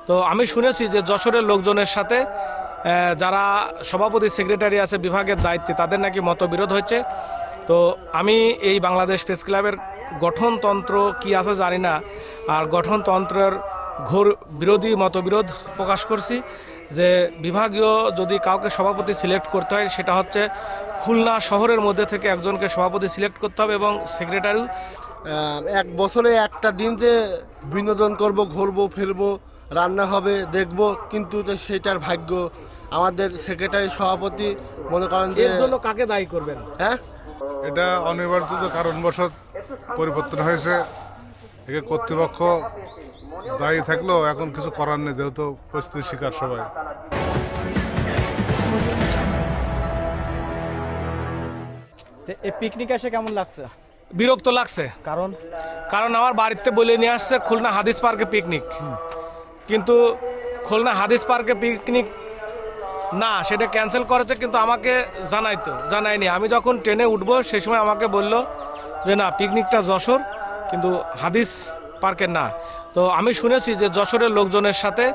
তো আমি শুনেছি যে যশোরের লোকজনের সাথে যারা সভাপতি সেক্রেটারি আছে বিভাগের দায়িত্বে তাদের নাকি মতবিরোধ হচ্ছে। তো আমি এই বাংলাদেশ প্রেস ক্লাবের গঠনতন্ত্র কি আছে জানি না, আর গঠনতন্ত্রের ঘোর বিরোধী মতবিরোধ প্রকাশ করছি যে বিভাগীয় যদি কাউকে সভাপতি সিলেক্ট করতে হয় সেটা হচ্ছে খুলনা শহরের মধ্যে থেকে একজনকে সভাপতি সিলেক্ট করতে হবে এবং সেক্রেটারিও এক বছরে একটা দিন যে বিনোদন করব, ঘুরবো ফিরবো, রান্না হবে দেখব, কিন্তু তো সেটার ভাগ্য আমাদের সেক্রেটারি সভাপতি মনে করেন যে এর জন্য কাকে দায়ী করবেন? হ্যাঁ, এটা অনিবার্য কারণবশত পরিবর্তন হয়েছে। একে কর্তৃপক্ষ দায়ী থাকলেও এখন কিছু করার নেই, যেহেতু পরিস্থিতির শিকার সবাই। এই পিকনিক এসে কেমন লাগছে? বিরক্ত লাগছে। কারণ আমার বাড়িতে বলে নিয়ে আসছে খুলনা হাদিস পার্কে পিকনিক, কিন্তু খুলনা হাদিস পার্কে পিকনিক না, সেটা ক্যান্সেল করেছে, কিন্তু আমাকে জানায়নি। আমি যখন ট্রেনে উঠবো সেই সময় আমাকে বলল যে না, পিকনিকটা যশোর, কিন্তু হাদিস পার্কে না। তো আমি শুনেছি যে যশোরের লোকজনের সাথে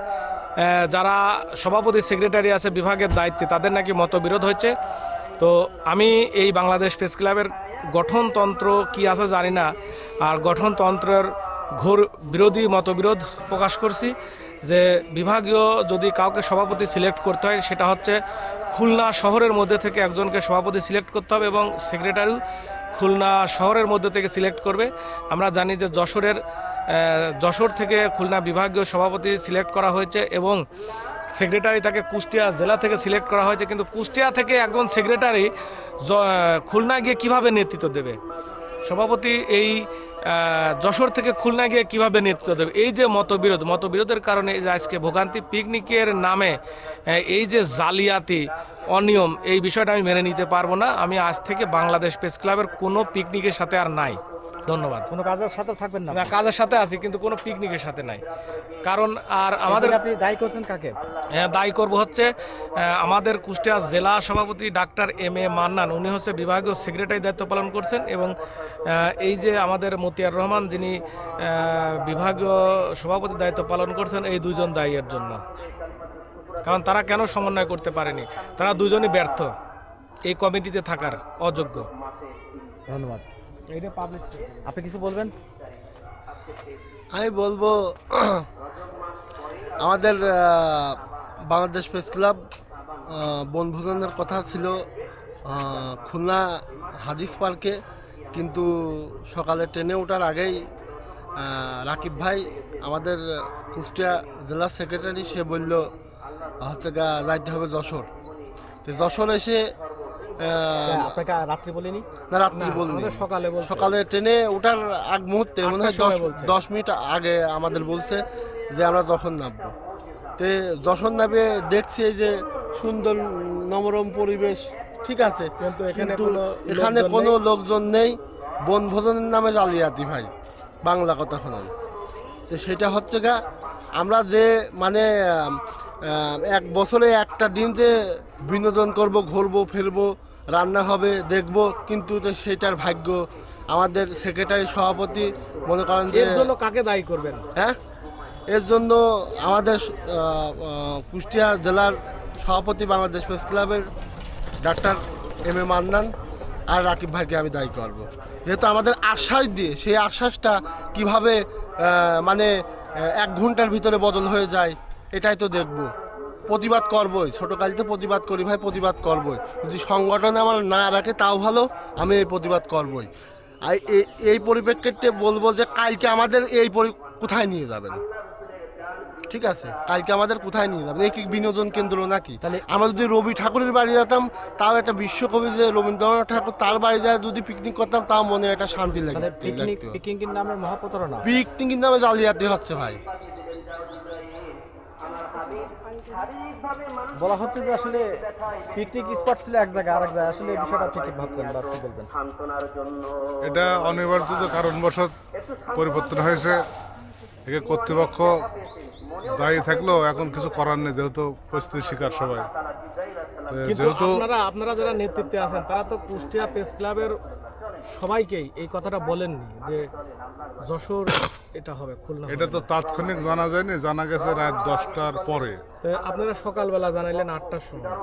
যারা সভাপতি সেক্রেটারি আছে বিভাগের দায়িত্বে তাদের নাকি মতবিরোধ হচ্ছে। তো আমি এই বাংলাদেশ প্রেস ক্লাবের গঠনতন্ত্র কি আছে জানি না, আর গঠনতন্ত্রের ঘোর বিরোধী মতবিরোধ প্রকাশ করছি যে বিভাগীয় যদি কাউকে সভাপতি সিলেক্ট করতে হয় সেটা হচ্ছে খুলনা শহরের মধ্যে থেকে একজনকে সভাপতি সিলেক্ট করতে হবে এবং সেক্রেটারিও খুলনা শহরের মধ্যে থেকে সিলেক্ট করবে। আমরা জানি যে যশোর থেকে খুলনা বিভাগীয় সভাপতি সিলেক্ট করা হয়েছে এবং সেক্রেটারি তাকে কুষ্টিয়া জেলা থেকে সিলেক্ট করা হয়েছে, কিন্তু কুষ্টিয়া থেকে একজন সেক্রেটারি খুলনা গিয়ে কিভাবে নেতৃত্ব দেবে? সভাপতি এই যশোর থেকে খুলনা গিয়ে কিভাবে নেতৃত্ব দেবে? এই যে মতবিরোধের কারণে এই যে আজকে ভোগান্তি, পিকনিকের নামে এই যে জালিয়াতি অনিয়ম, এই বিষয়টা আমি মেনে নিতে পারবো না। আমি আজ থেকে বাংলাদেশ প্রেস ক্লাবের কোনো পিকনিকের সাথে আর নাই। ধন্যবাদ। কোনো কাজের সাথে থাকবেন না? না, কাজের সাথে আছি কিন্তু কোনো পিকনিকের সাথে নাই। কারণ আর আমাদের আপনি দায়ী করছেন কাকে? দায়ী করব হচ্ছে আমাদের কুষ্টিয়া জেলা সভাপতি ডাক্তার এম.এ. মান্নান, উনি হচ্ছে বিভাগীয় সেক্রেটারি দায়িত্ব পালন করছেন, এবং এই যে আমাদের মতিয়ার রহমান যিনি বিভাগীয় সভাপতি দায়িত্ব পালন করছেন, এই দুইজন দায়ী এর জন্য। কারণ তারা কেন সমন্বয় করতে পারেনি? তারা দুজনই ব্যর্থ, এই কমিটিতে থাকার অযোগ্য। ধন্যবাদ। আপনি কিছু বলবেন? আমি বলবো আমাদের বাংলাদেশ প্রেস ক্লাব বনভোজনের কথা ছিল খুলনা হাদিস পার্কে, কিন্তু সকালে ট্রেনে ওঠার আগেই রাকিব ভাই আমাদের কুষ্টিয়া জেলা সেক্রেটারি, সে বলল হচ্ছে যাইতে হবে যশোর। তো যশোর এসে আপনাকে রাত্রি বলিনি? না, রাত্রি বলিনি, সকালে ট্রেনে ওঠার আগ মুহূর্তে মনে হয় 10 মিনিট আগে আমাদের বলছে যে আমরা যশোর নামবো। তো যশোর নামে দেখছি এই যে সুন্দর নমরম পরিবেশ, ঠিক আছে, কিন্তু এখানে কোনো লোকজন নেই। বনভোজনের নামে জালিয়াতি ভাই, বাংলা কথা শোনান। তো সেটা হচ্ছে আমরা যে মানে এক বছরে একটা দিন যে বিনোদন করব, ঘুরবো ফিরবো, রান্না হবে দেখব, কিন্তু তো সেটার ভাগ্য আমাদের সেক্রেটারি সভাপতি মনে করেন যে এর জন্য কাকে দায়ী করবেন? হ্যাঁ, এর জন্য আমাদের কুষ্টিয়া জেলার সভাপতি বাংলাদেশ প্রেস ক্লাবের ডাক্তার এম.এ. মান্নান আর রাকিব ভাইকে আমি দায়ী করব। যেহেতু আমাদের আশ্বাস দিয়ে সেই আশ্বাসটা কিভাবে মানে 1 ঘন্টার ভিতরে বদল হয়ে যায়, এটাই তো দেখব। প্রতিবাদ করবই, ছোটোকালিতে প্রতিবাদ করি ভাই, প্রতিবাদ করবই। যদি সংগঠনে আমার না রাখে তাও ভালো, আমি এই প্রতিবাদ করবই। আর এই পরিপ্রেক্ষিতে বলবো যে কালকে আমাদের কোথায় নিয়ে যাবেন? ঠিক আছে, কালকে আমাদের কোথায় নিয়ে যাবেন? এই কি বিনোদন কেন্দ্র নাকি? আমরা যদি রবি ঠাকুরের বাড়ি যেতাম, তাও একটা বিশ্বকবি যে রবীন্দ্রনাথ ঠাকুর, তার বাড়ি যায় যদি পিকনিক করতাম, তাও মনে একটা শান্তি লাগে। পিকনিকের নামে মহাপ্রতারণা, পিকনিকের নামে জালিয়াতি হচ্ছে ভাই। বলা হচ্ছে যে আসলে পিকনিক স্পট ছিল এক জায়গায়, আরেক জায়গায়। আসলে এই বিষয়টা আপনি কি ভাবছেন বা কি বলবেন? এটা অনিবার্য কারণবশত পরিবর্তন হয়েছে। একে কর্তৃপক্ষ দায়ী থাকলেও এখন কিছু করার নেই, যেহেতু পরিস্থিতির শিকার সবাই। যেহেতু আপনারা যারা নেতৃত্বে আছেন তারা তো কুষ্টিয়া প্রেস ক্লাবের সবাইকেই এই কথাটা বলেননি যে যশোর এটা হবে, খুলনা হবে এটা তো না? তাৎক্ষণিক জানা যায়নি, জানা গেছে রাত 10টার পরে। তো আপনারা সকালবেলা জানাইলেন 8টার সময়।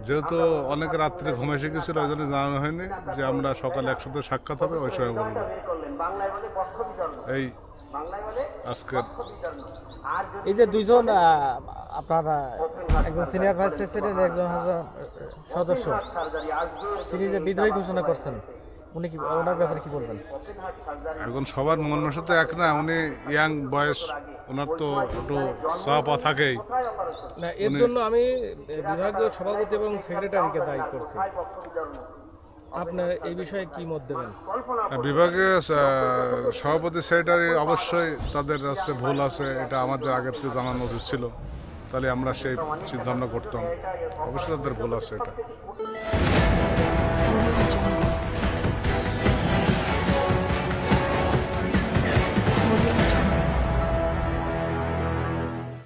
যেহেতু অনেক রাত্রে ঘুমে এসে গেছিল ওই জন্য জানানো হয়নি যে আমরা সকালে একসাথে সাক্ষাৎ হবে, ওই সময় বলবো। এই আজকের এই যে দুইজন আপনার একজন সিনিয়র ভাইস প্রেসিডেন্ট, একজন সদস্য, তিনি যে বিদ্রোহী ঘোষণা করছেন, উনি কি, ওনার ব্যাপারে কি বলবেন? এখন সবার মন মানসিকতা এক না, উনি ইয়াং বয়স, ওনার তো একটু চাপা থাকেই। না, এর জন্য আমি বিভাগীয় সভাপতি এবং সেক্রেটারিকে দায়ী করছি। আপনার এই বিষয়ে কি মত দেবেন? বিভাগীয় সভাপতি সেক্রেটারি অবশ্যই তাদের হচ্ছে ভুল আছে, এটা আমাদের আগের থেকে জানানো উচিত ছিল, তাহলে আমরা সেই চিন্তাভাবনা করতাম। অবশ্যই তাদের ভুল আছে এটা।